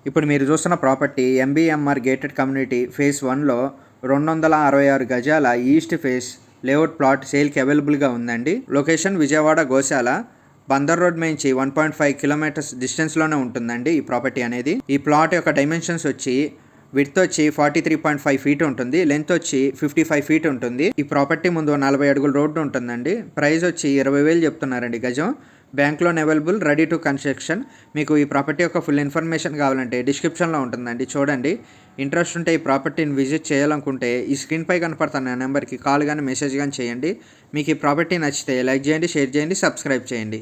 ఇప్పుడు మీరు చూస్తున్న ప్రాపర్టీ ఎంబీఎంఆర్ గేటెడ్ కమ్యూనిటీ ఫేజ్ 1లో 266 గజాల ఈస్ట్ ఫేస్ లేఅవుట్ ప్లాట్ సేల్కి అవైలబుల్గా ఉందండి. లొకేషన్ విజయవాడ గోశాల బందర్ రోడ్ నుంచి 1.5 కిలోమీటర్స్ డిస్టెన్స్లోనే ఉంటుందండి ఈ ప్రాపర్టీ అనేది. ఈ ప్లాట్ యొక్క డైమెన్షన్స్ వచ్చి విడ్త్ వచ్చి 43.5 ఫీట్ ఉంటుంది, లెంత్ వచ్చి 55 ఫీట్ ఉంటుంది. ఈ ప్రాపర్టీ ముందు 40 అడుగుల రోడ్డు ఉంటుందండి. ప్రైస్ వచ్చి 20,000 చెప్తున్నారండి గజం. Bank loan available, ready to construction. మీకు ఈ ప్రాపర్టీ యొక్క ఫుల్ ఇన్ఫర్మేషన్ కావాలంటే డిస్క్రిప్షన్లో ఉంటుందండి, చూడండి. ఇంట్రెస్ట్ ఉంటే ఈ ప్రాపర్టీని విజిట్ చేయాలనుకుంటే ఈ స్క్రీన్పై కనపడుతున్న నెంబర్కి కాల్ కానీ మెసేజ్ కానీ చేయండి. మీకు ఈ ప్రాపర్టీ నచ్చితే లైక్ చేయండి, షేర్ చేయండి, సబ్స్క్రైబ్ చేయండి.